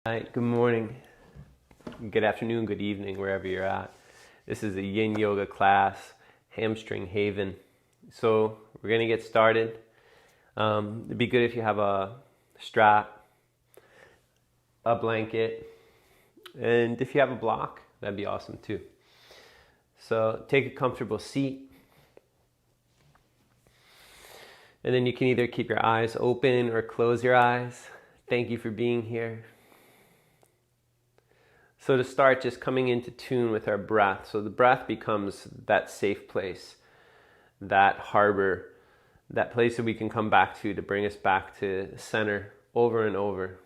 Hi, good morning, good afternoon, good evening, wherever you're at. This is a Yin Yoga class, Hamstring Haven. So we're going to get started. It'd be good if you have a strap, a blanket, and if you have a block, that'd be awesome too. So take a comfortable seat. And then you can either keep your eyes open or close your eyes. Thank you for being here. So to start, just coming into tune with our breath. So the breath becomes that safe place, that harbor, that place that we can come back to bring us back to center over and over.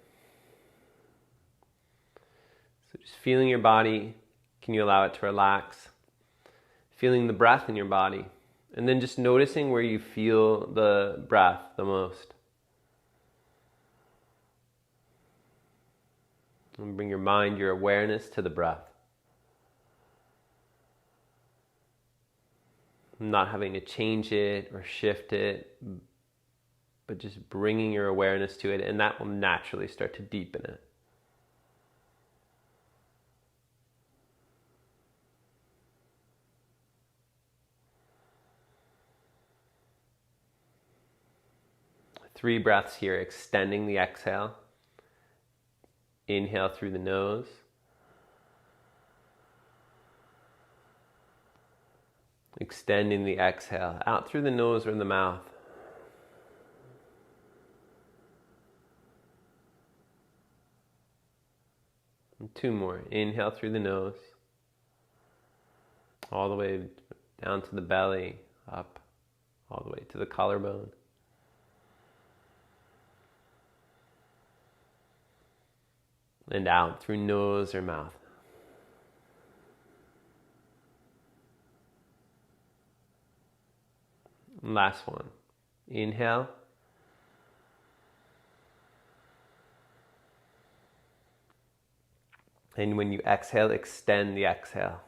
So just feeling your body, can you allow it to relax? Feeling the breath in your body, and then just noticing where you feel the breath the most. And bring your mind, your awareness to the breath. Not having to change it or shift it, but just bringing your awareness to it, and that will naturally start to deepen it. Three breaths here, extending the exhale. Inhale through the nose. Extending the exhale out through the nose or the mouth. And two more. Inhale through the nose. All the way down to the belly, up, all the way to the collarbone. And out through nose or mouth. Last one. Inhale. And when you exhale, extend the exhale.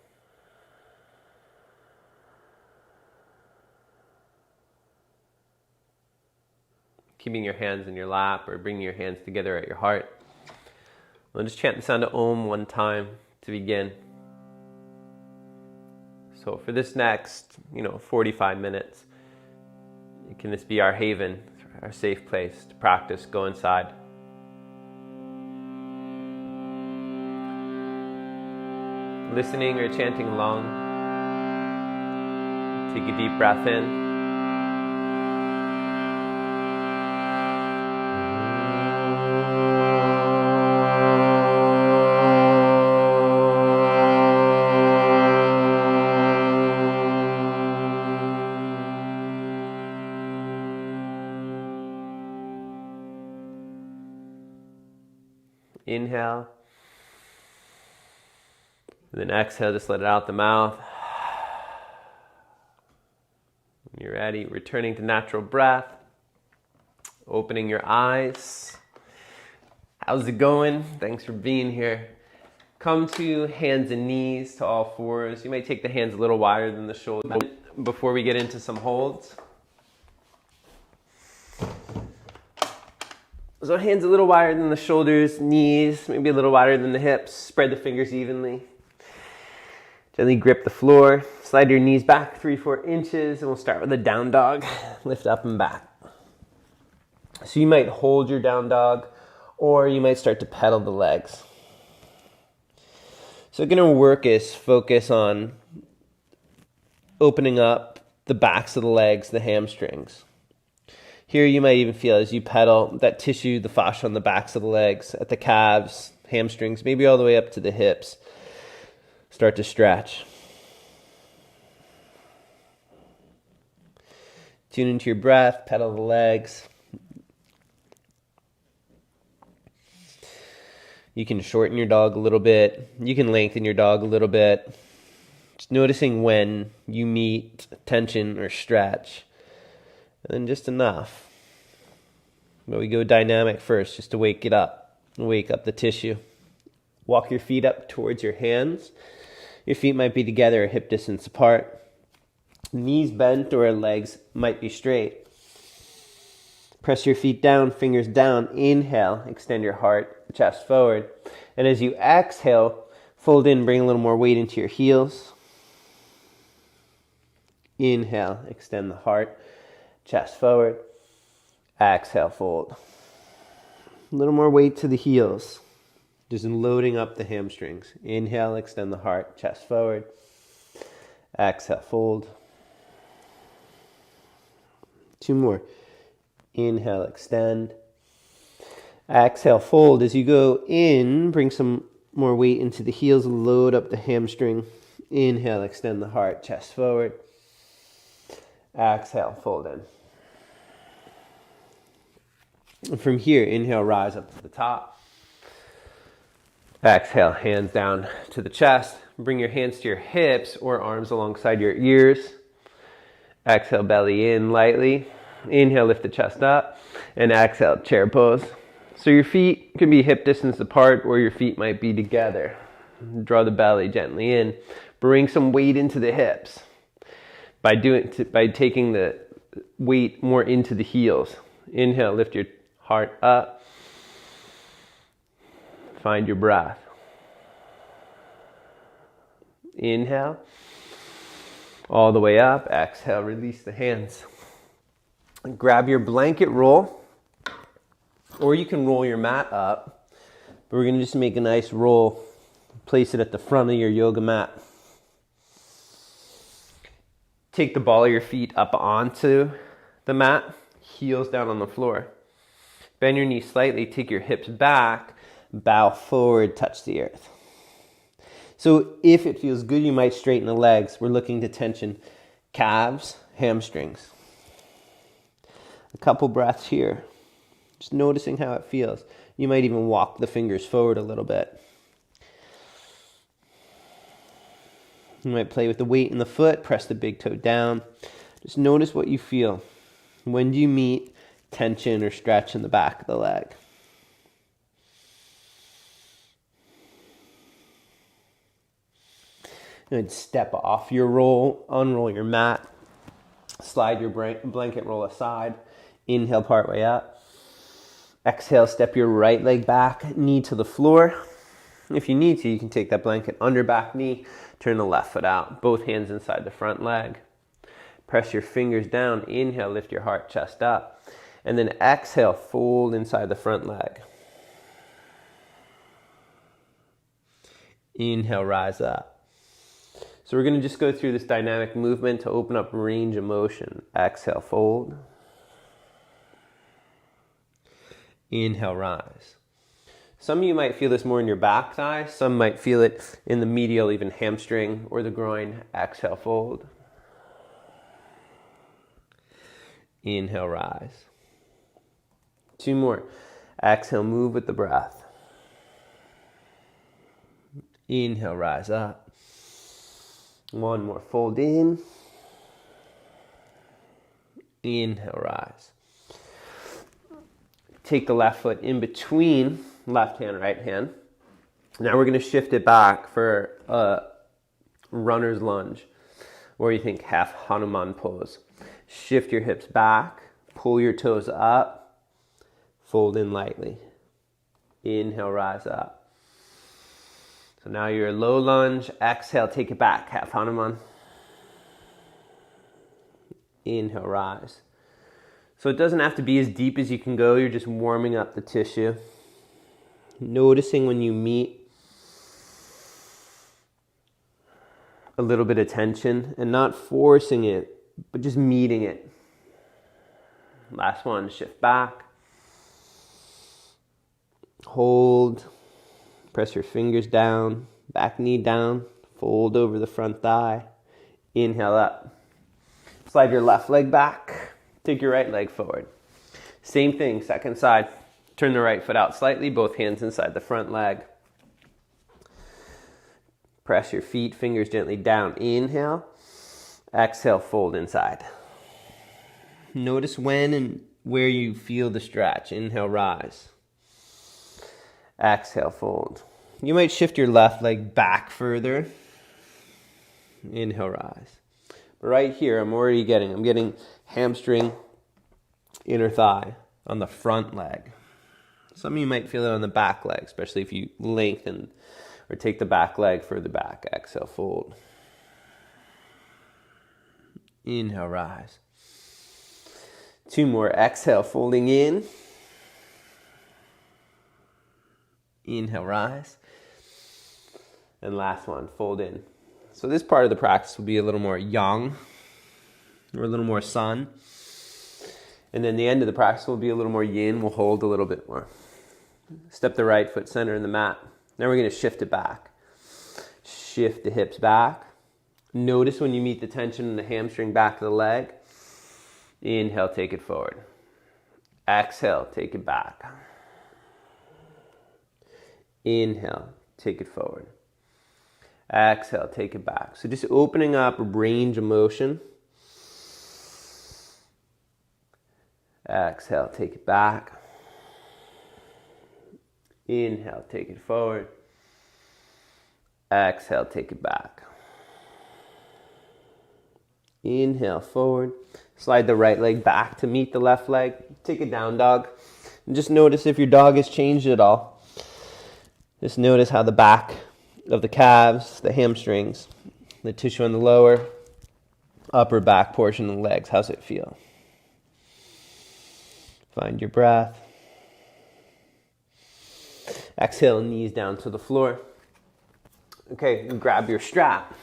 Keeping your hands in your lap or bringing your hands together at your heart. We'll just chant the sound of Om one time to begin. So for this next, 45 minutes, can this be our haven, our safe place to practice, go inside. Listening or chanting along. Take a deep breath in. Inhale. And then exhale, just let it out the mouth. When you're ready, returning to natural breath. Opening your eyes. How's it going? Thanks for being here. Come to hands and knees to all fours. You might take the hands a little wider than the shoulder before we get into some holds. So hands a little wider than the shoulders, knees maybe a little wider than the hips. Spread the fingers evenly. Gently grip the floor. Slide your knees back 3-4 inches, and we'll start with a down dog. Lift up and back. So you might hold your down dog, or you might start to pedal the legs. So going to work is focus on opening up the backs of the legs, the hamstrings. Here you might even feel as you pedal that tissue, the fascia on the backs of the legs, at the calves, hamstrings, maybe all the way up to the hips. Start to stretch. Tune into your breath, pedal the legs. You can shorten your dog a little bit. You can lengthen your dog a little bit. Just noticing when you meet tension or stretch. And then just enough. But we go dynamic first, just to wake it up. Wake up the tissue. Walk your feet up towards your hands. Your feet might be together a hip distance apart. Knees bent or legs might be straight. Press your feet down, fingers down. Inhale, extend your heart, chest forward. And as you exhale, fold in, bring a little more weight into your heels. Inhale, extend the heart, chest forward. Exhale, fold. A little more weight to the heels. Just loading up the hamstrings. Inhale, extend the heart, chest forward. Exhale, fold. 2 more. Inhale, extend. Exhale, fold. As you go in, bring some more weight into the heels, load up the hamstring. Inhale, extend the heart, chest forward. Exhale, fold in. And from here, inhale, rise up to the top. Exhale, hands down to the chest. Bring your hands to your hips or arms alongside your ears. Exhale, belly in lightly. Inhale, lift the chest up. And exhale, chair pose. So your feet can be hip distance apart or your feet might be together. Draw the belly gently in. Bring some weight into the hips by taking the weight more into the heels. Inhale, lift your heart up. Find your breath. Inhale, all the way up. Exhale, release the hands. Grab your blanket roll, or you can roll your mat up. But we're going to just make a nice roll. Place it at the front of your yoga mat. Take the ball of your feet up onto the mat, heels down on the floor. Bend your knees slightly, take your hips back, bow forward, touch the earth. So if it feels good, you might straighten the legs. We're looking to tension calves, hamstrings. A couple breaths here. Just noticing how it feels. You might even walk the fingers forward a little bit. You might play with the weight in the foot, press the big toe down. Just notice what you feel. When do you meet tension or stretch in the back of the leg? And step off your roll, unroll your mat, slide your blanket roll aside, inhale part way up. Exhale, step your right leg back, knee to the floor. If you need to, you can take that blanket under back knee, turn the left foot out, both hands inside the front leg. Press your fingers down, inhale, lift your heart, chest up. And then exhale, fold inside the front leg. Inhale, rise up. So we're going to just go through this dynamic movement to open up range of motion. Exhale, fold. Inhale, rise. Some of you might feel this more in your back thigh. Some might feel it in the medial, even hamstring or the groin. Exhale, fold. Inhale, rise. 2 more. Exhale, move with the breath. Inhale, rise up. 1 more, fold in. Inhale, rise. Take the left foot in between left hand, right hand. Now we're going to shift it back for a runner's lunge, or you think half Hanuman pose. Shift your hips back, pull your toes up, fold in lightly. Inhale, rise up. So now you're low lunge. Exhale, take it back, half Hanuman. Inhale, rise. So it doesn't have to be as deep as you can go. You're just warming up the tissue. Noticing when you meet a little bit of tension and not forcing it, but just meeting it. Last one, shift back. Hold. Press your fingers down, back knee down, fold over the front thigh. Inhale up. Slide your left leg back. Take your right leg forward. Same thing, second side. Turn the right foot out slightly, both hands inside the front leg. Press your feet, fingers gently down. Inhale. Exhale, fold inside. Notice when and where you feel the stretch. Inhale, rise. Exhale, fold. You might shift your left leg back further. Inhale, rise. But right here, I'm getting hamstring, inner thigh. on the front leg. Some of you might feel it on the back leg, especially if you lengthen or take the back leg further back. Exhale, fold. Inhale, rise. 2 more. Exhale, folding in. Inhale, rise. And last one, fold in. So this part of the practice will be a little more yang or a little more sun. And then the end of the practice will be a little more yin. We'll hold a little bit more. Step the right foot center in the mat. Now we're going to shift it back. Shift the hips back. Notice when you meet the tension in the hamstring back of the leg. Inhale, take it forward. Exhale, take it back. Inhale, take it forward. Exhale, take it back. So just opening up range of motion. Exhale, take it back. Inhale, take it forward. Exhale, take it back. Inhale, forward. Slide the right leg back to meet the left leg. Take a down dog. And just notice if your dog has changed at all. Just notice how the back of the calves, the hamstrings, the tissue on the lower, upper back portion of the legs. How's it feel? Find your breath. Exhale, knees down to the floor. Okay, grab your strap.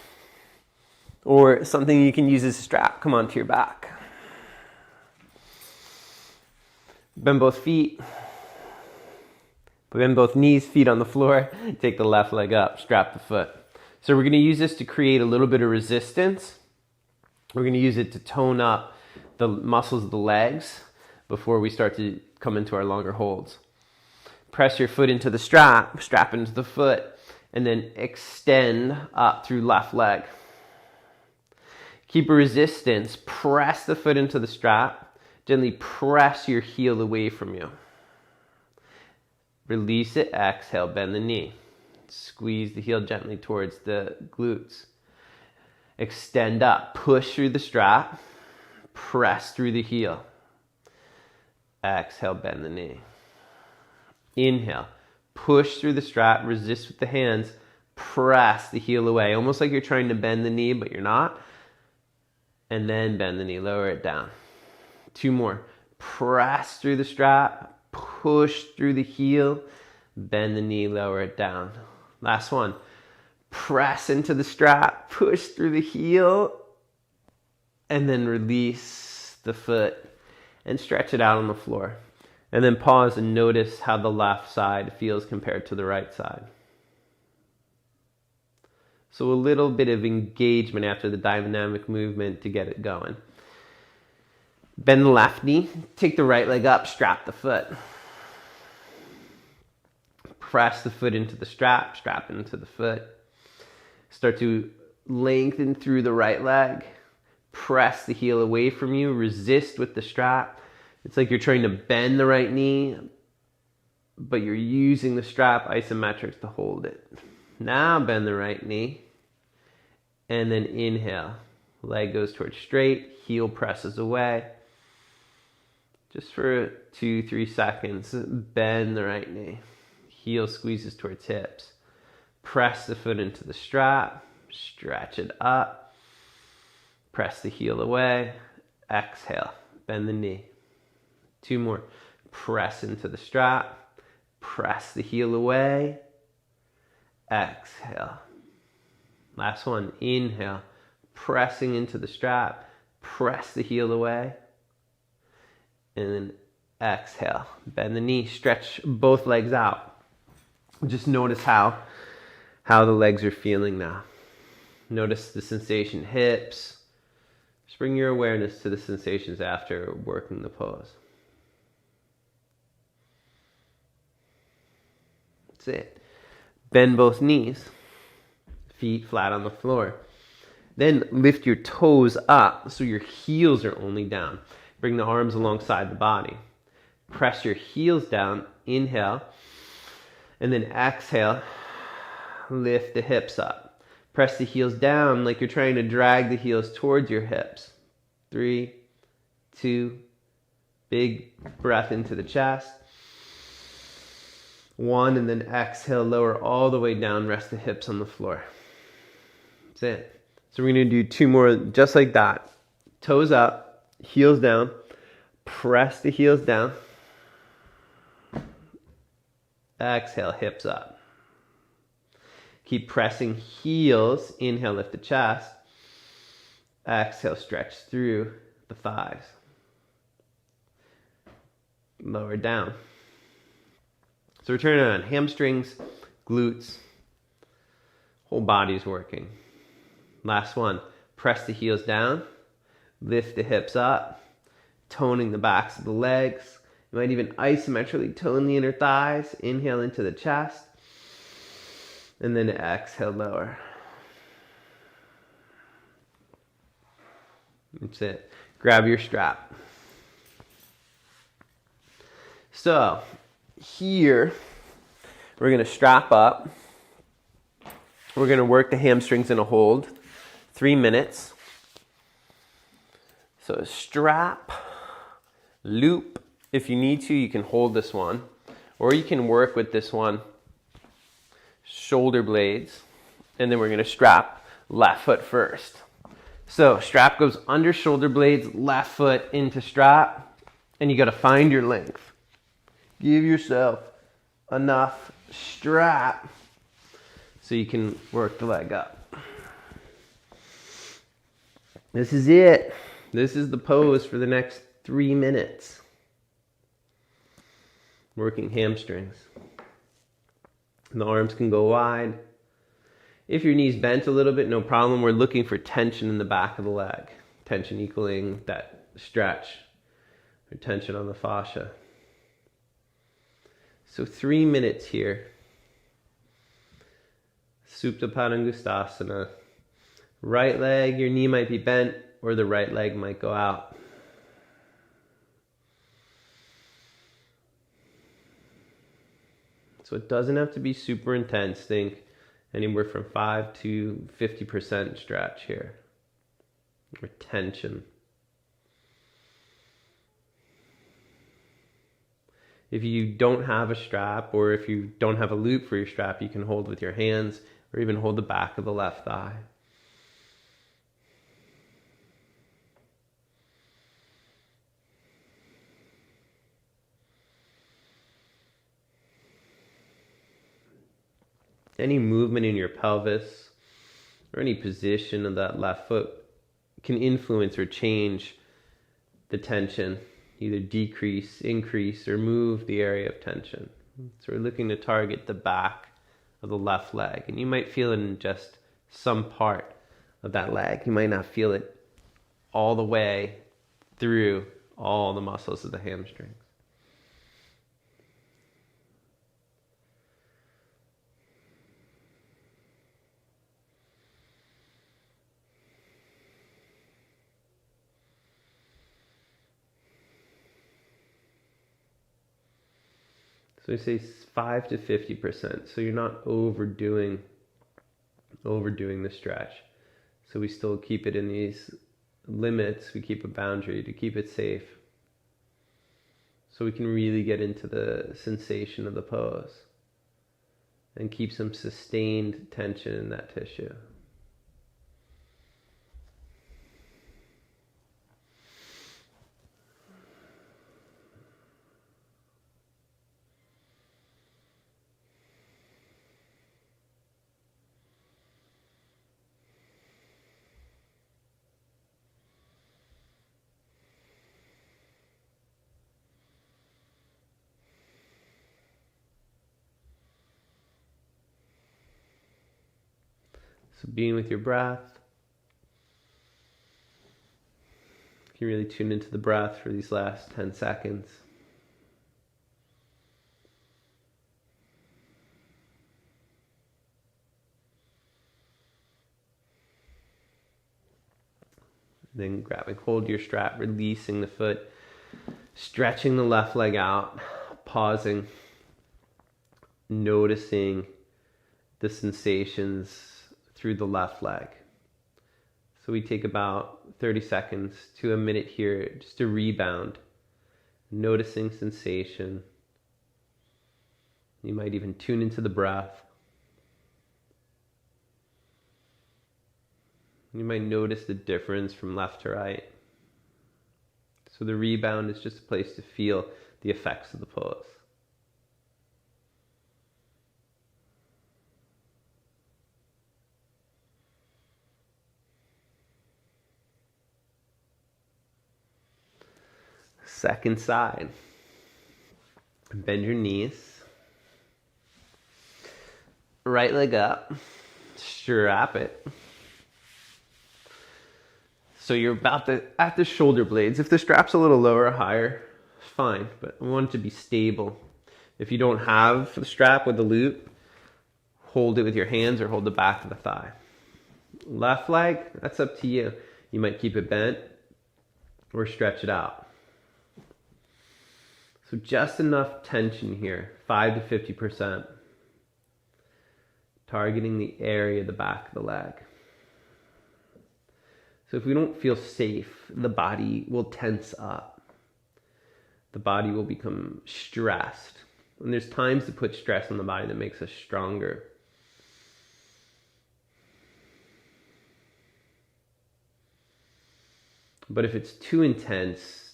Or something you can use as a strap. Come onto your back. Bend both feet. Bend both knees, feet on the floor. Take the left leg up, strap the foot. So we're going to use this to create a little bit of resistance. We're going to use it to tone up the muscles of the legs before we start to come into our longer holds. Press your foot into the strap, strap into the foot, and then extend up through left leg. Keep a resistance. Press the foot into the strap. Gently press your heel away from you. Release it. Exhale, bend the knee. Squeeze the heel gently towards the glutes. Extend up. Push through the strap. Press through the heel. Exhale, bend the knee. Inhale. Push through the strap. Resist with the hands. Press the heel away. Almost like you're trying to bend the knee, but you're not. And then bend the knee. Lower it down. 2 more. Press through the strap. Push through the heel. Bend the knee. Lower it down. Last one. Press into the strap. Push through the heel. And then release the foot. And stretch it out on the floor. And then pause and notice how the left side feels compared to the right side. So a little bit of engagement after the dynamic movement to get it going. Bend the left knee. Take the right leg up. Strap the foot. Press the foot into the strap. Strap into the foot. Start to lengthen through the right leg. Press the heel away from you. Resist with the strap. It's like you're trying to bend the right knee, but you're using the strap isometrics to hold it. Now bend the right knee. And then inhale. Leg goes towards straight. Heel presses away. Just for 2-3 seconds, bend the right knee. Heel squeezes towards hips. Press the foot into the strap. Stretch it up. Press the heel away. Exhale. Bend the knee. 2 more. Press into the strap. Press the heel away. Exhale. Last one. Inhale. Pressing into the strap. Press the heel away. And then exhale. Bend the knee. Stretch both legs out. Just notice how the legs are feeling now. Notice the sensation. Hips. Just bring your awareness to the sensations after working the pose. That's it. Bend both knees. Feet flat on the floor. Then lift your toes up so your heels are only down. Bring the arms alongside the body. Press your heels down. Inhale. And then exhale. Lift the hips up. Press the heels down like you're trying to drag the heels towards your hips. 3, 2, Big breath into the chest. 1, and then exhale, lower all the way down, rest the hips on the floor. That's it. So we're going to do 2 more just like that. Toes up, heels down, press the heels down. Exhale, hips up. Keep pressing heels. Inhale, lift the chest. Exhale, stretch through the thighs. Lower down. So we're turning on hamstrings, glutes, whole body's working. Last one. Press the heels down, lift the hips up, toning the backs of the legs. You might even isometrically tone the inner thighs. Inhale into the chest, and then exhale, lower. That's it. Grab your strap. So here, we're going to strap up. We're going to work the hamstrings in a hold. 3 minutes. So strap, loop. If you need to, you can hold this one. Or you can work with this one. Shoulder blades. And then we're going to strap left foot first. So strap goes under shoulder blades, left foot into strap. And you got to find your length. Give yourself enough strap so you can work the leg up. This is it. This is the pose for the next 3 minutes. Working hamstrings. And the arms can go wide. If your knee's bent a little bit, no problem. We're looking for tension in the back of the leg. Tension equaling that stretch or tension on the fascia. So 3 minutes here. Supta Padangusthasana. Right leg, your knee might be bent, or the right leg might go out. So it doesn't have to be super intense. Think anywhere from 5 to 50% stretch here. Or tension. If you don't have a strap, or if you don't have a loop for your strap, you can hold with your hands, or even hold the back of the left thigh. Any movement in your pelvis or any position of that left foot can influence or change the tension, either decrease, increase, or move the area of tension. So we're looking to target the back of the left leg, and you might feel it in just some part of that leg. You might not feel it all the way through all the muscles of the hamstrings. So we say 5 to 50%. So you're not overdoing the stretch. So we still keep it in these limits. We keep a boundary to keep it safe. So we can really get into the sensation of the pose and keep some sustained tension in that tissue. So being with your breath, you can really tune into the breath for these last 10 seconds. Then grabbing hold of your strap, releasing the foot, stretching the left leg out, pausing, noticing the sensations through the left leg. So we take about 30 seconds to a minute here just to rebound noticing sensation. You might even tune into the breath. You might notice the difference from left to right. So the rebound is just a place to feel the effects of the pose. Second side. Bend your knees. Right leg up. Strap it. So you're about at the shoulder blades. If the strap's a little lower or higher, fine, but I want it to be stable. If you don't have the strap with the loop, hold it with your hands or hold the back of the thigh. Left leg, that's up to you. You might keep it bent or stretch it out. So just enough tension here, 5 to 50%. Targeting the area of the back of the leg. So if we don't feel safe, the body will tense up. The body will become stressed. And there's times to put stress on the body that makes us stronger. But if it's too intense,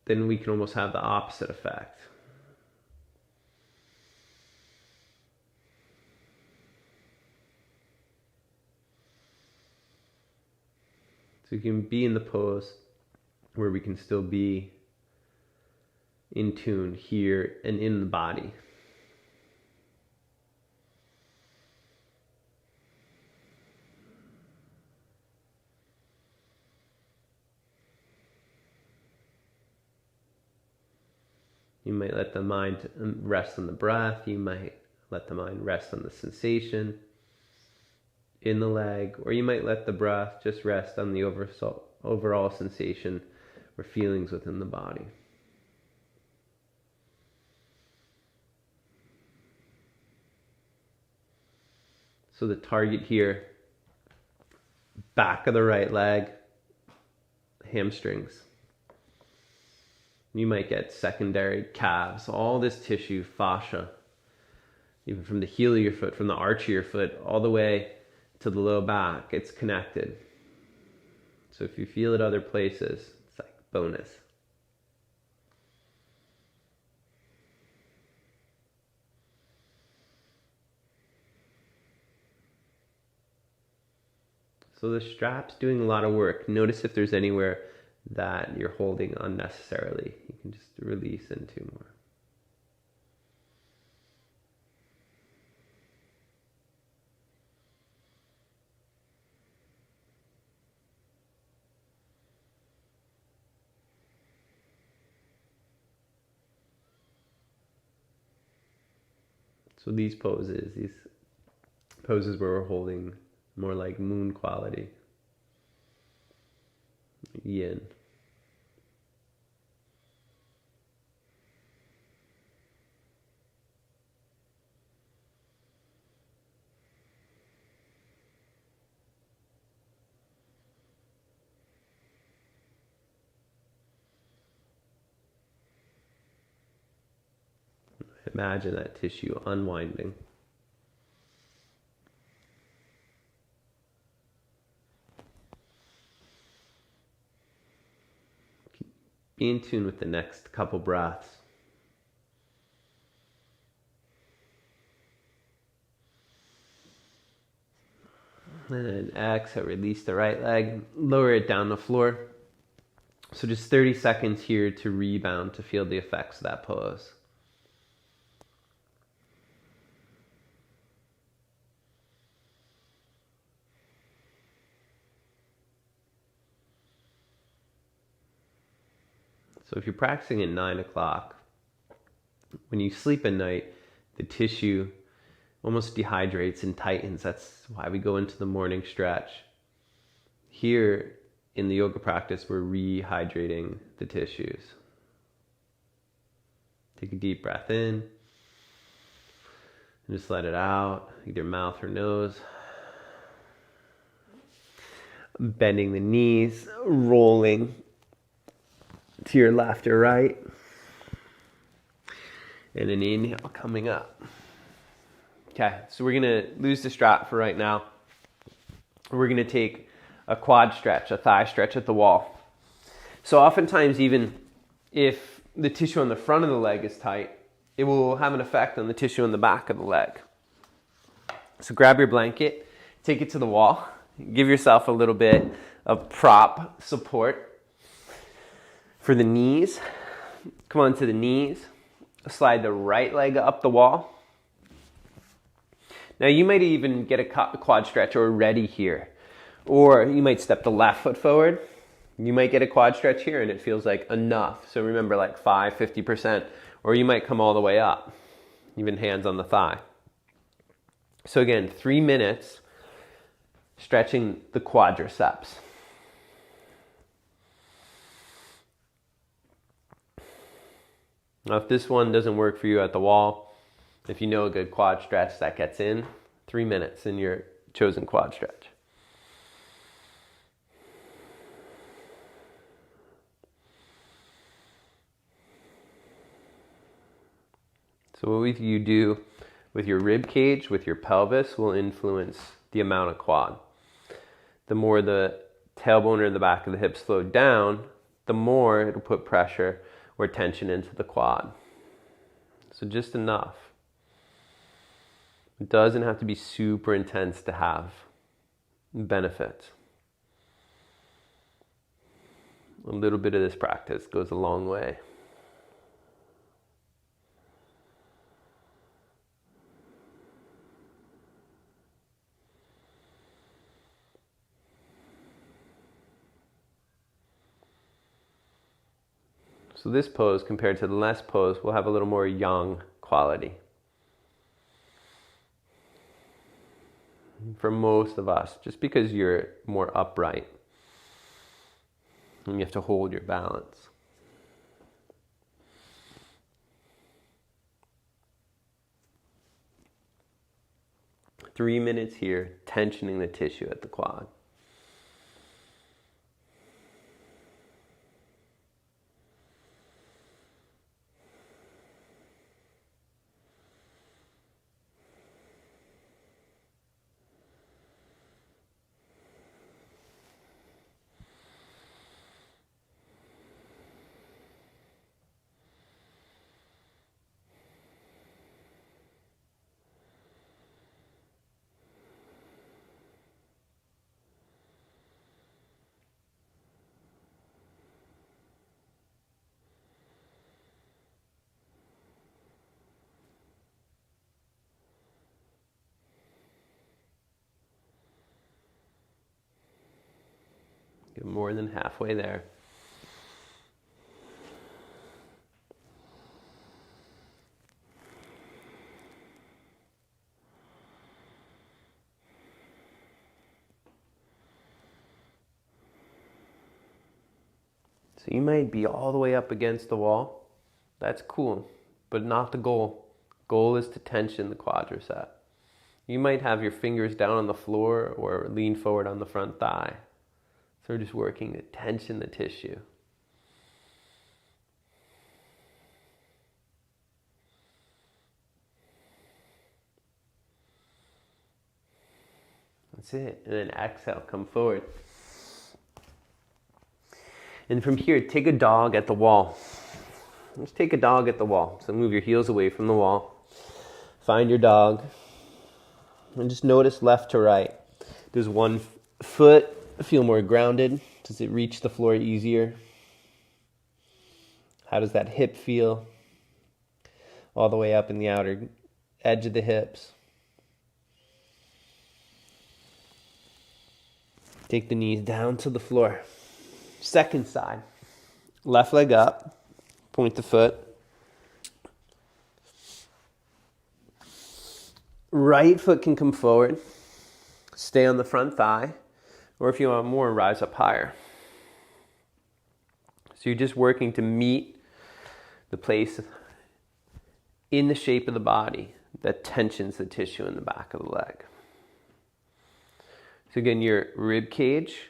then we can almost have the opposite effect. So we can be in the pose where we can still be in tune here and in the body. You might let the mind rest on the breath. You might let the mind rest on the sensation in the leg, or you might let the breath just rest on the overall sensation or feelings within the body. So the target here, back of the right leg, hamstrings. You might get secondary calves, all this tissue, fascia, even from the heel of your foot, from the arch of your foot, all the way to the low back. It's connected. So if you feel it other places, it's like bonus. So the strap's doing a lot of work. Notice if there's anywhere that you're holding unnecessarily. You can just release into more. So these poses where we're holding more like moon quality, yin. Imagine that tissue unwinding. Be in tune with the next couple breaths. And then exhale, release the right leg, lower it down the floor. So just 30 seconds here to rebound, to feel the effects of that pose. So if you're practicing at 9 o'clock, when you sleep at night, the tissue almost dehydrates and tightens. That's why we go into the morning stretch. Here in the yoga practice, we're rehydrating the tissues. Take a deep breath in and just let it out, either mouth or nose. Bending the knees, rolling to your left or right. And an inhale coming up. Okay, so we're gonna lose the strap for right now. We're gonna take a quad stretch, a thigh stretch at the wall. So oftentimes, even if the tissue on the front of the leg is tight, it will have an effect on the tissue on the back of the leg. So grab your blanket, take it to the wall, give yourself a little bit of prop support for the knees. Come on to the knees, slide the right leg up the wall. Now you might even get a quad stretch already here, or you might step the left foot forward. You might get a quad stretch here and it feels like enough. So remember, like 50%, or you might come all the way up, even hands on the thigh. So again, 3 minutes stretching the quadriceps. Now if this one doesn't work for you at the wall, if you know a good quad stretch that gets in, 3 minutes in your chosen quad stretch. So what you do with your rib cage, with your pelvis, will influence the amount of quad. The more the tailbone or the back of the hips slow down, the more it'll put pressure or tension into the quad. So just enough. It doesn't have to be super intense to have benefits. A little bit of this practice goes a long way. So this pose compared to the last pose will have a little more yang quality. For most of us, just because you're more upright and you have to hold your balance. Three minutes here, tensioning the tissue at the quad. Get more than halfway there. So you might be all the way up against the wall. That's cool, but not the goal. Goal is to tension the quadricep. You might have your fingers down on the floor or lean forward on the front thigh. So we're just working to tension the tissue. That's it. And then exhale, come forward. And from here, take a dog at the wall. Just take a dog at the wall. So move your heels away from the wall. Find your dog. And just notice left to right. Does one foot feel more grounded? Does it reach the floor easier? How does that hip feel? All the way up in the outer edge of the hips. Take the knees down to the floor. Second side. Left leg up. Point the foot. Right foot can come forward. Stay on the front thigh. Or if you want more, rise up higher. So you're just working to meet the place in the shape of the body that tensions the tissue in the back of the leg. So again, your rib cage,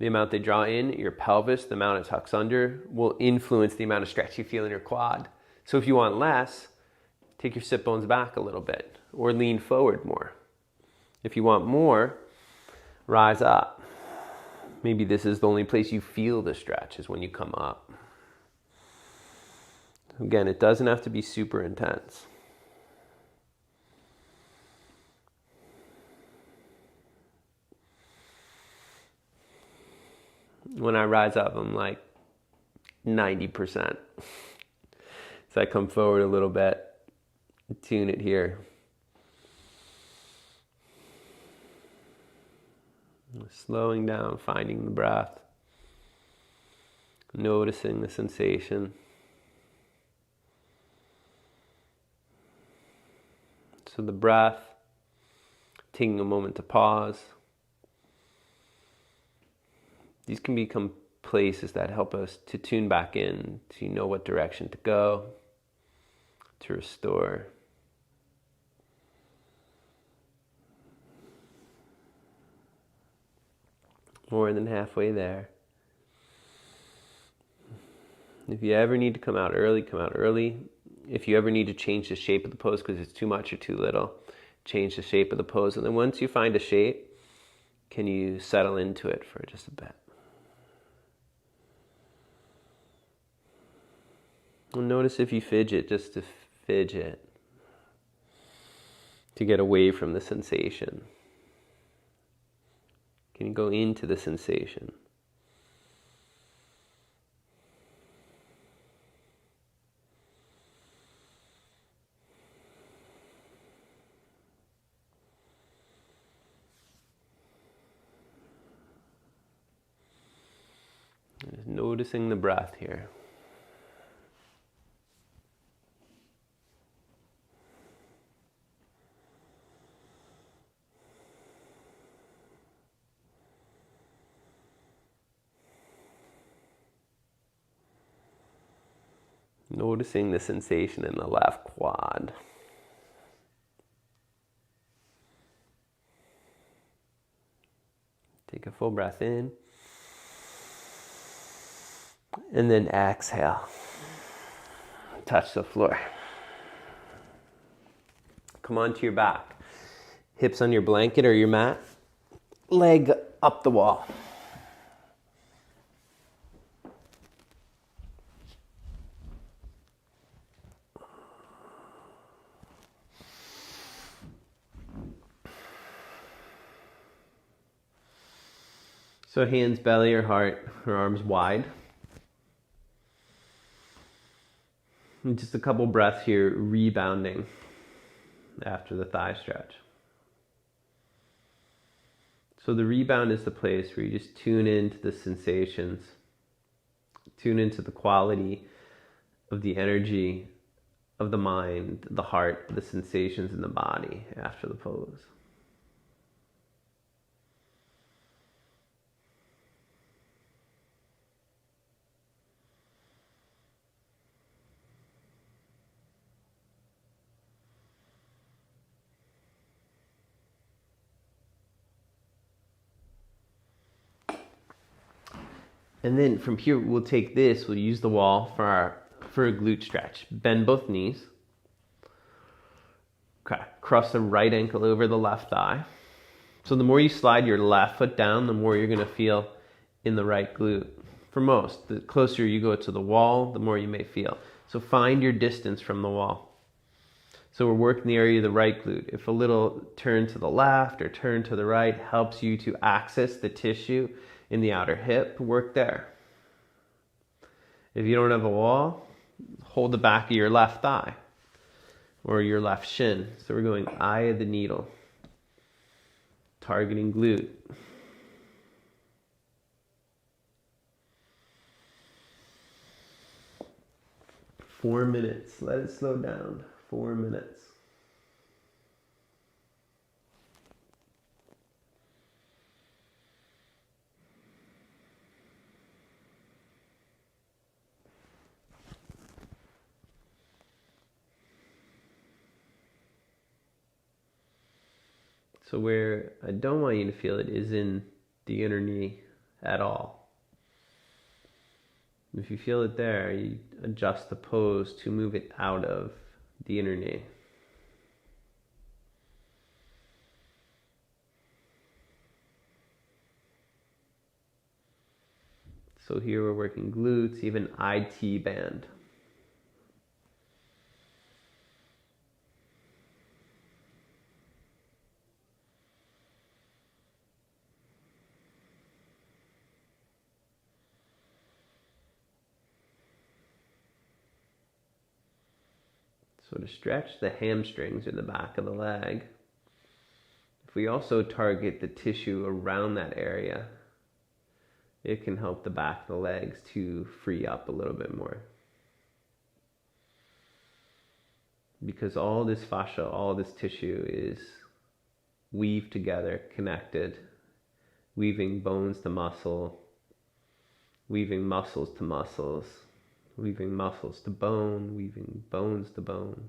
The amount they draw in your pelvis, the amount it tucks under, will influence the amount of stretch you feel in your quad. So if you want less, take your sit bones back a little bit or lean forward more. If you want more, rise up. Maybe this is the only place you feel the stretch is when you come up. Again, it doesn't have to be super intense. When I rise up, I'm like 90%. So I come forward a little bit, tune it here. Slowing down, finding the breath, noticing the sensation. So the breath, taking a moment to pause. These can become places that help us to tune back in, to know what direction to go, to restore. More than halfway there. If you ever need to come out early, come out early. If you ever need to change the shape of the pose because it's too much or too little, change the shape of the pose. And then once you find a shape, can you settle into it for just a bit? And notice if you fidget, just to fidget, to get away from the sensation. Can you go into the sensation? Just noticing the breath here. Noticing the sensation in the left quad. Take a full breath in. And then exhale. Touch the floor. Come onto your back. Hips on your blanket or your mat. Leg up the wall. So hands, belly, or heart, or arms wide. And just a couple breaths here, rebounding after the thigh stretch. So the rebound is the place where you just tune into the sensations, tune into the quality of the energy of the mind, the heart, the sensations in the body after the pose. And then from here, we'll take this, we'll use the wall for a glute stretch. Bend both knees. Okay, cross the right ankle over the left thigh. So the more you slide your left foot down, the more you're gonna feel in the right glute. For most, the closer you go to the wall, the more you may feel. So find your distance from the wall. So we're working the area of the right glute. If a little turn to the left or turn to the right helps you to access the tissue in the outer hip, work there. If you don't have a wall, hold the back of your left thigh or your left shin. So we're going eye of the needle, targeting glute. Four minutes. Let it slow down. 4 minutes. So where I don't want you to feel it is in the inner knee, at all. If you feel it there, you adjust the pose to move it out of the inner knee. So here we're working glutes, even IT band. So to stretch the hamstrings or the back of the leg, if we also target the tissue around that area, it can help the back of the legs to free up a little bit more. Because all this fascia, all this tissue is weaved together, connected, weaving bones to muscle, weaving muscles to muscles, weaving muscles to bone, weaving bones to bone.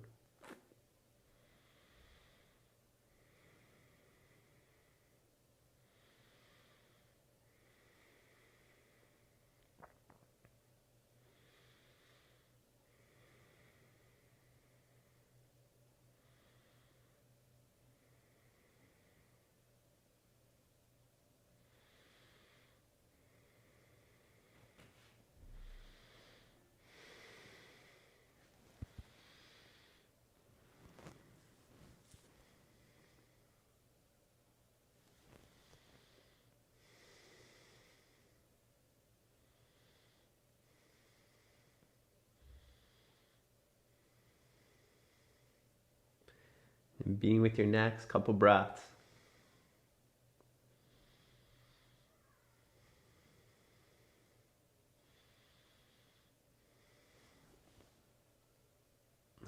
And being with your next couple breaths.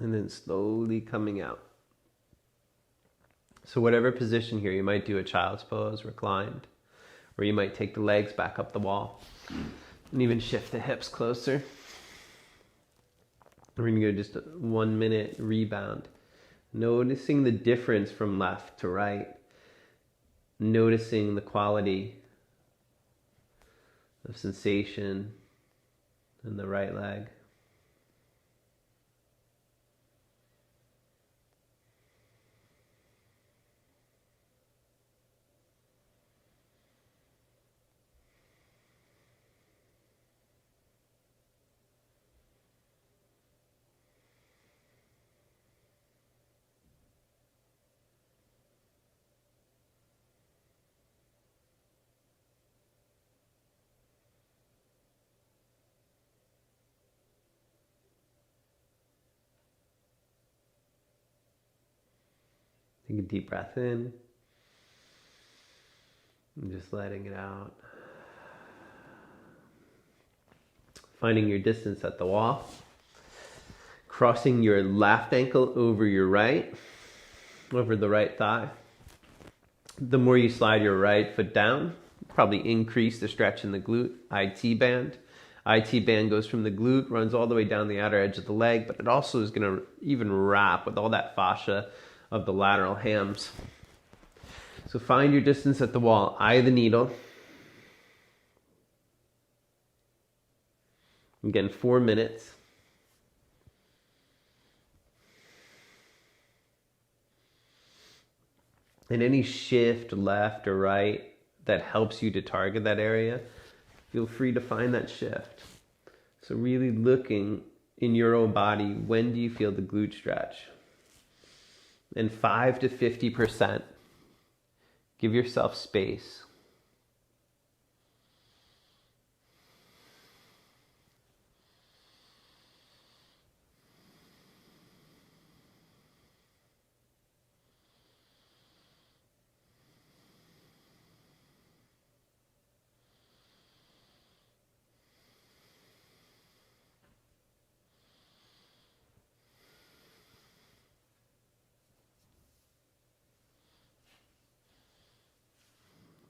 And then slowly coming out. So whatever position here, you might do a child's pose, reclined, or you might take the legs back up the wall and even shift the hips closer. We're going to go just a 1 minute rebound. Noticing the difference from left to right. Noticing the quality of sensation in the right leg. Take a deep breath in and just letting it out. Finding your distance at the wall. Crossing your left ankle over your right, over the right thigh. The more you slide your right foot down, probably increase the stretch in the glute, IT band. IT band goes from the glute, runs all the way down the outer edge of the leg, but it also is going to even wrap with all that fascia of the lateral hams. So find your distance at the wall, eye the needle. Again, 4 minutes. And any shift left or right that helps you to target that area, feel free to find that shift. So really looking in your own body, when do you feel the glute stretch? And 5 to 50%. Give yourself space.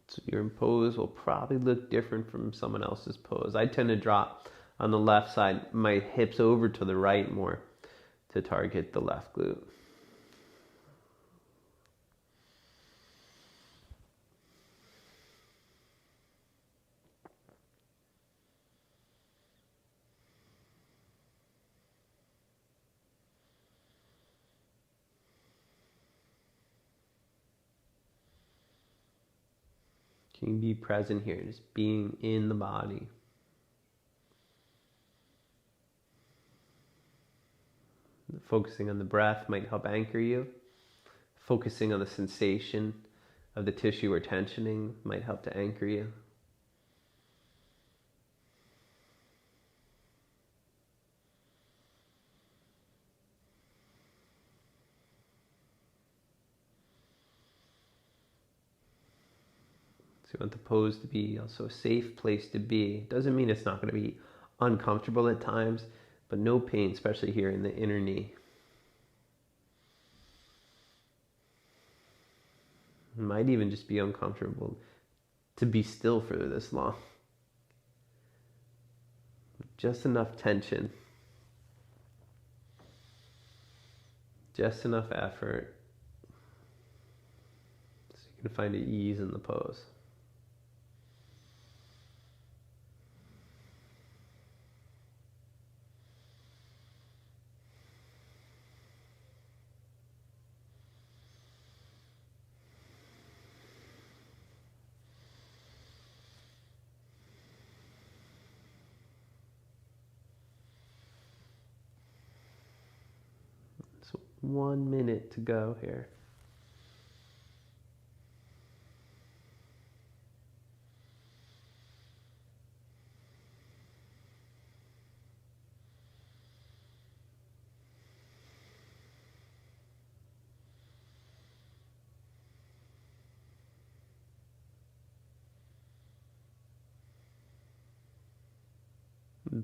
So your pose will probably look different from someone else's pose. I tend to drop on the left side, my hips over to the right more to target the left glute. Can you be present here, just being in the body? Focusing on the breath might help anchor you. Focusing on the sensation of the tissue or tensioning might help to anchor you. So you want the pose to be also a safe place to be. Doesn't mean it's not going to be uncomfortable at times, but no pain, especially here in the inner knee. It might even just be uncomfortable to be still for this long. Just enough tension. Just enough effort. So you can find ease in the pose. So 1 minute to go here.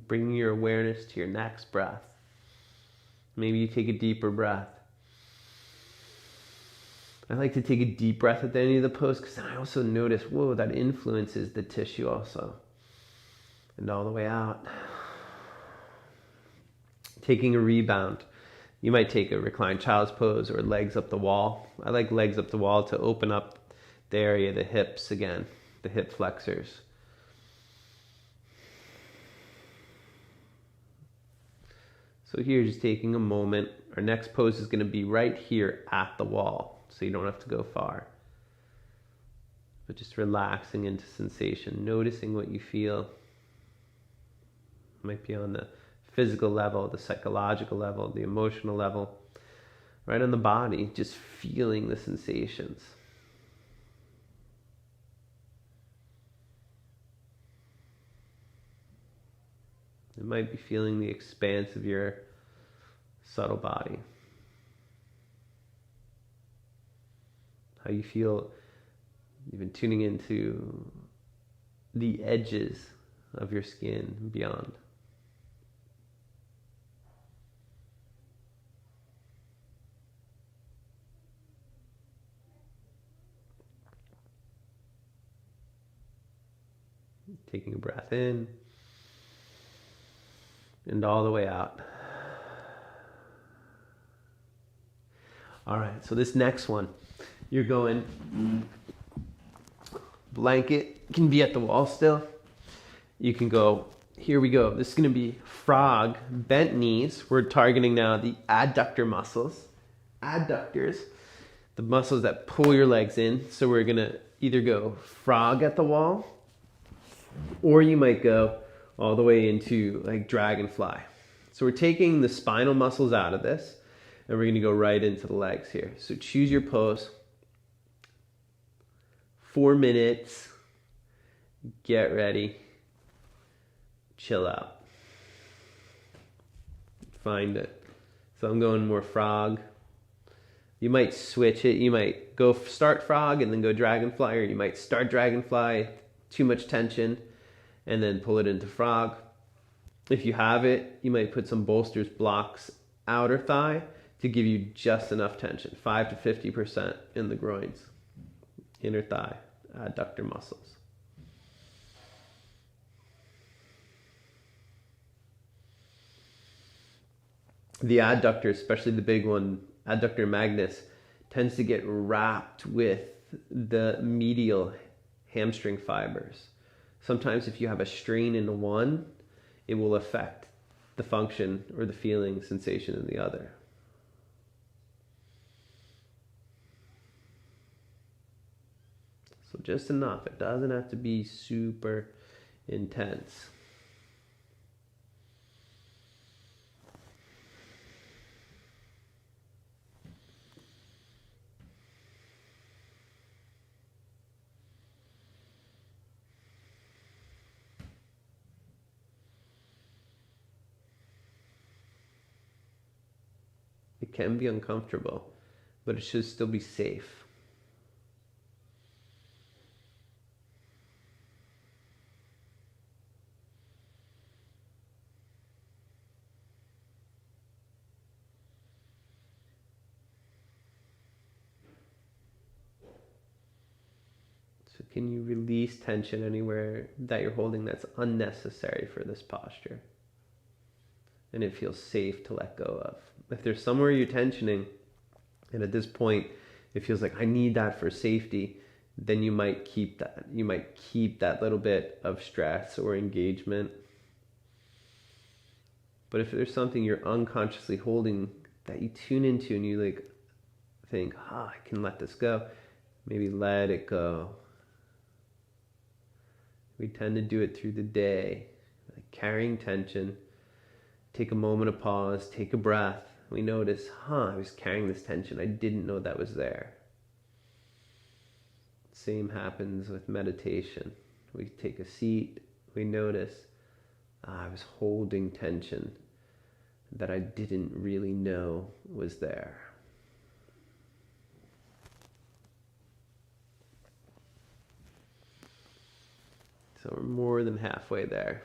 Bringing your awareness to your next breath. Maybe you take a deeper breath. I like to take a deep breath at the end of the pose because then I also notice, whoa, that influences the tissue also. And all the way out. Taking a rebound. You might take a reclined child's pose or legs up the wall. I like legs up the wall to open up the area of the hips again, the hip flexors. So here, just taking a moment. Our next pose is going to be right here at the wall, so you don't have to go far. But just relaxing into sensation, noticing what you feel. It might be on the physical level, the psychological level, the emotional level. Right on the body, just feeling the sensations. It might be feeling the expanse of your subtle body. How you feel even tuning into the edges of your skin and beyond. Taking a breath in and all the way out. All right, so this next one, you're going, blanket can be at the wall still. You can go, here we go. This is going to be frog, bent knees. We're targeting now the adductor muscles. Adductors, the muscles that pull your legs in. So we're going to either go frog at the wall, or you might go all the way into like dragonfly. So we're taking the spinal muscles out of this, and we're going to go right into the legs here. So choose your pose. 4 minutes. Get ready. Chill out. Find it. So I'm going more frog. You might switch it. You might go start frog and then go dragonfly, or you might start dragonfly, too much tension, and then pull it into frog. If you have it, you might put some bolsters, blocks, outer thigh to give you just enough tension, 5 to 50% in the groins, inner thigh, adductor muscles. The adductor, especially the big one, adductor magnus, tends to get wrapped with the medial hamstring fibers. Sometimes if you have a strain in one, it will affect the function or the feeling sensation in the other. So just enough. It doesn't have to be super intense. It can be uncomfortable, but it should still be safe. So can you release tension anywhere that you're holding that's unnecessary for this posture? And it feels safe to let go of. If there's somewhere you're tensioning, and at this point it feels like I need that for safety, then you might keep that. You might keep that little bit of stress or engagement. But if there's something you're unconsciously holding that you tune into and you like think, I can let this go, maybe let it go. We tend to do it through the day, like carrying tension. Take a moment of pause, take a breath. We notice, I was carrying this tension. I didn't know that was there. Same happens with meditation. We take a seat, we notice, I was holding tension that I didn't really know was there. So we're more than halfway there.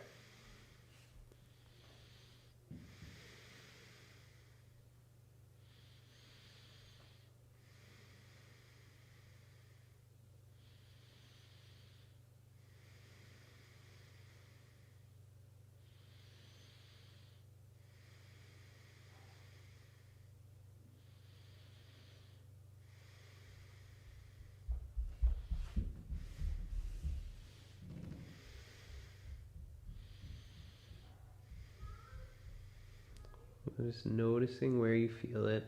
Just noticing where you feel it,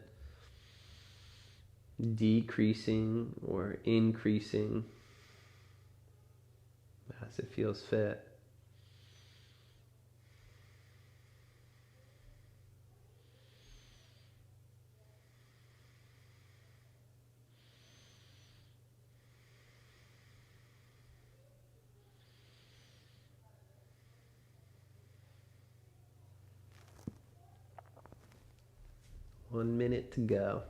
decreasing or increasing as it feels fit. One minute to go.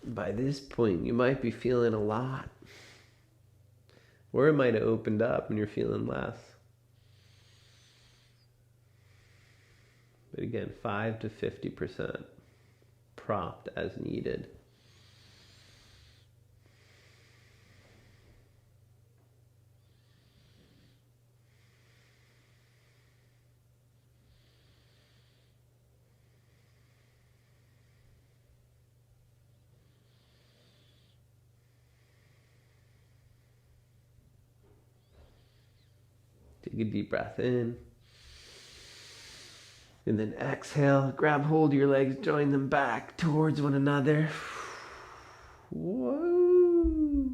By this point, you might be feeling a lot. Or it might have opened up and you're feeling less. But again, 5 to 50% propped as needed. Take a deep breath in. And then exhale, grab hold of your legs, join them back towards one another. Whoa.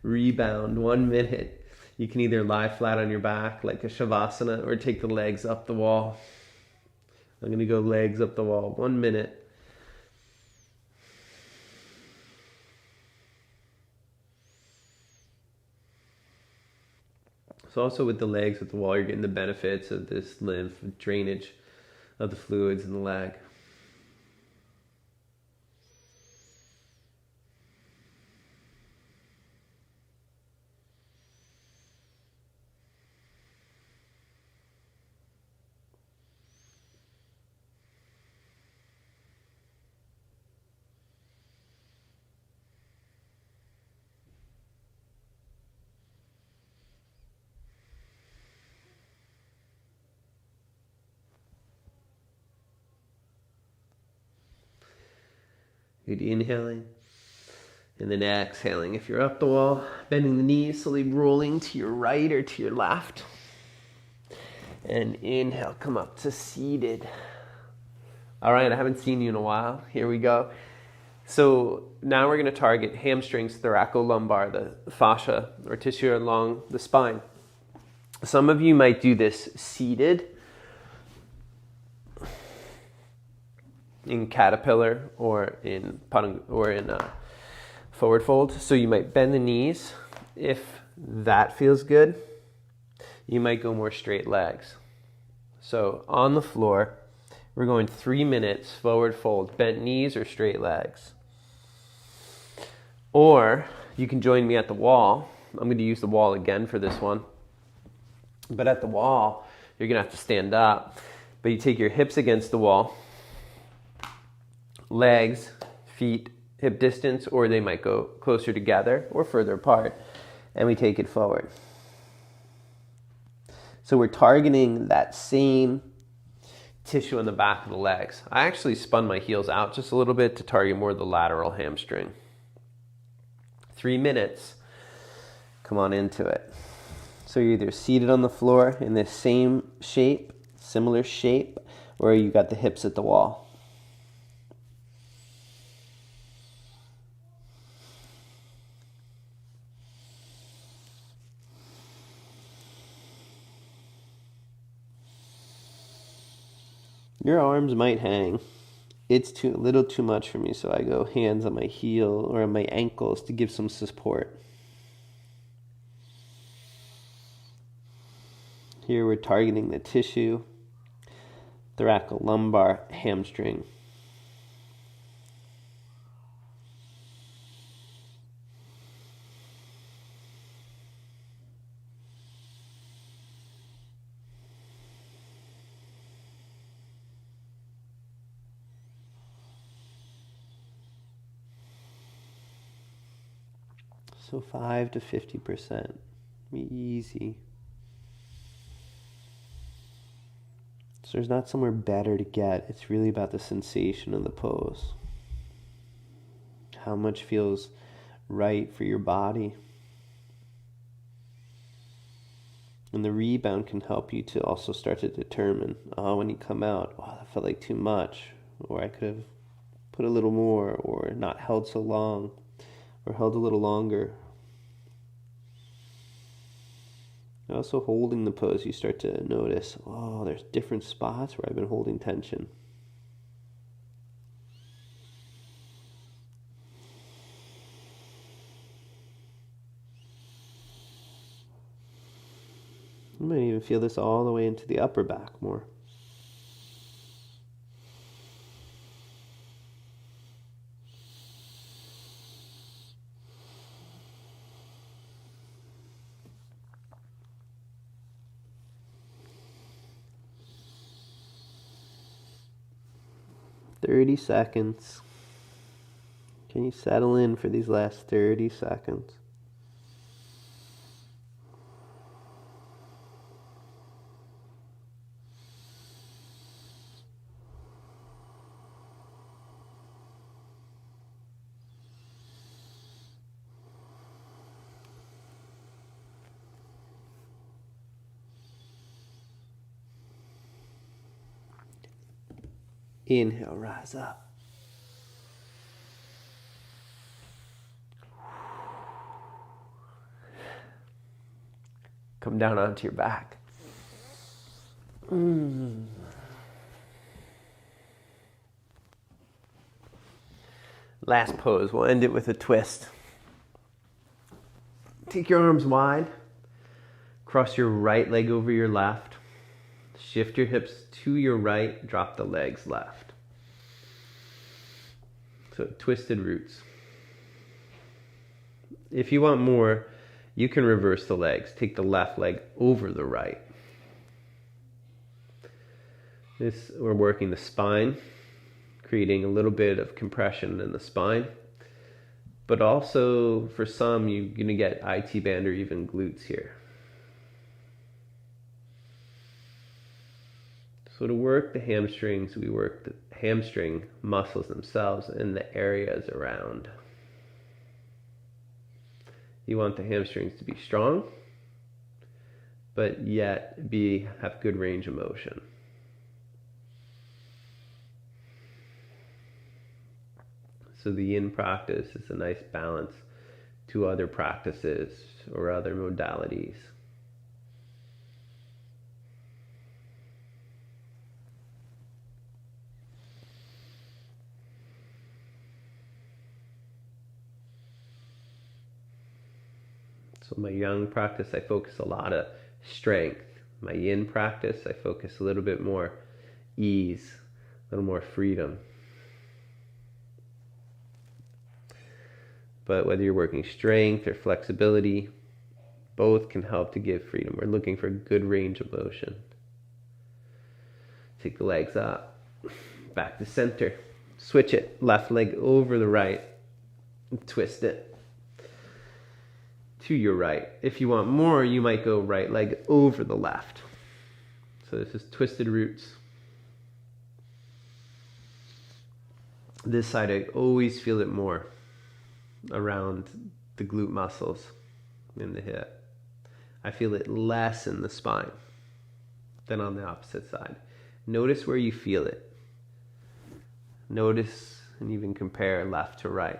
Rebound, 1 minute. You can either lie flat on your back like a shavasana or take the legs up the wall. I'm going to go legs up the wall, 1 minute. So also with the legs at the wall, you're getting the benefits of this lymph drainage of the fluids in the leg. Good inhaling. And then exhaling. If you're up the wall, bending the knees, slowly rolling to your right or to your left. And inhale, come up to seated. All right, I haven't seen you in a while. Here we go. So now we're going to target hamstrings, thoracolumbar, the fascia or tissue along the spine. Some of you might do this seated in caterpillar or in forward fold. So you might bend the knees. If that feels good, you might go more straight legs. So on the floor, we're going 3 minutes, forward fold, bent knees or straight legs. Or you can join me at the wall. I'm going to use the wall again for this one. But at the wall, you're going to have to stand up. But you take your hips against the wall, legs, feet, hip distance, or they might go closer together or further apart. And we take it forward. So we're targeting that same tissue in the back of the legs. I actually spun my heels out just a little bit to target more of the lateral hamstring. 3 minutes. Come on into it. So you're either seated on the floor in this same shape, similar shape, or you got the hips at the wall. Your arms might hang. It's a little too much for me, so I go hands on my heel or on my ankles to give some support. Here we're targeting the tissue, thoracolumbar, hamstring. So 5 to 50%. Be easy. So there's not somewhere better to get. It's really about the sensation of the pose. How much feels right for your body. And the rebound can help you to also start to determine, when you come out, that felt like too much, or I could have put a little more, or not held so long, or held a little longer. Also holding the pose, you start to notice, there's different spots where I've been holding tension. You might even feel this all the way into the upper back more. "30 seconds. Can you settle in for these last 30 seconds? Inhale, rise up. Come down onto your back. Last pose, we'll end it with a twist. Take your arms wide. Cross your right leg over your left. Shift your hips to your right, drop the legs left. So twisted roots. If you want more, you can reverse the legs. Take the left leg over the right. We're working the spine, creating a little bit of compression in the spine. But also, for some, you're going to get IT band or even glutes here. So to work the hamstrings, we work the hamstring muscles themselves and the areas around. You want the hamstrings to be strong, but yet have good range of motion. So the yin practice is a nice balance to other practices or other modalities. So my yang practice, I focus a lot of strength. My yin practice, I focus a little bit more ease, a little more freedom. But whether you're working strength or flexibility, both can help to give freedom. We're looking for good range of motion. Take the legs up, back to center. Switch it, left leg over the right, twist it to your right. If you want more, you might go right leg over the left. So this is twisted roots. This side, I always feel it more around the glute muscles in the hip. I feel it less in the spine than on the opposite side. Notice where you feel it. Notice and even compare left to right.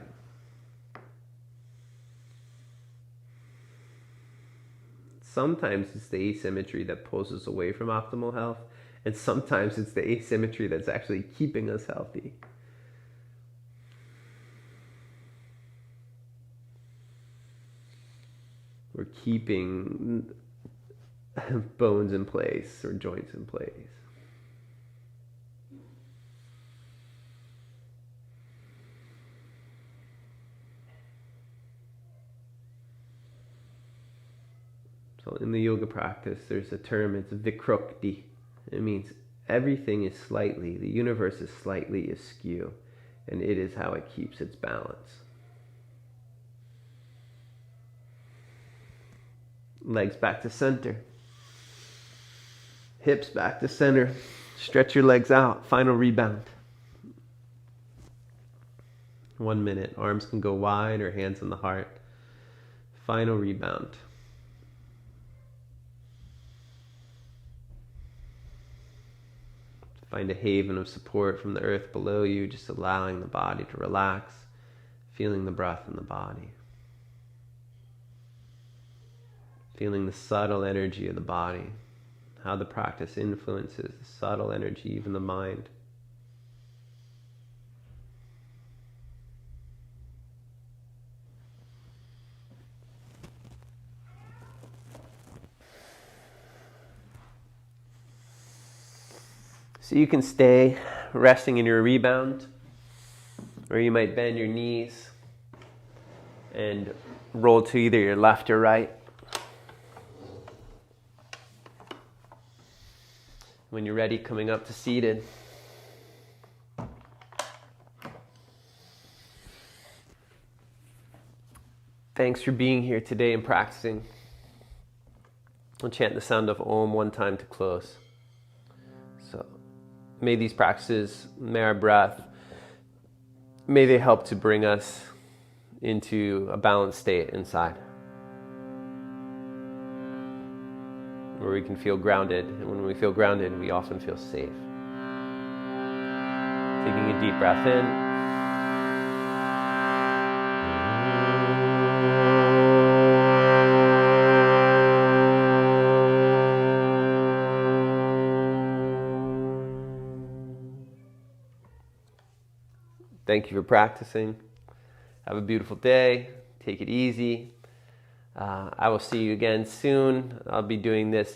Sometimes it's the asymmetry that pulls us away from optimal health, and sometimes it's the asymmetry that's actually keeping us healthy. We're keeping bones in place or joints in place. So in the yoga practice, there's a term, it's vikrokti. It means everything is slightly, the universe is slightly askew, and it is how it keeps its balance. Legs back to center. Hips back to center. Stretch your legs out. Final rebound. 1 minute. Arms can go wide or hands on the heart. Final rebound. Find a haven of support from the earth below you, just allowing the body to relax, feeling the breath in the body. Feeling the subtle energy of the body, how the practice influences the subtle energy, even the mind. So you can stay resting in your rebound, or you might bend your knees and roll to either your left or right. When you're ready, coming up to seated. Thanks for being here today and practicing. I'll chant the sound of Om 1 time to close. So may these practices, may our breath, may they help to bring us into a balanced state inside, where we can feel grounded. And when we feel grounded, we often feel safe. Taking a deep breath in. Thank you for practicing. Have a beautiful day. Take it easy. I will see you again soon. I'll be doing this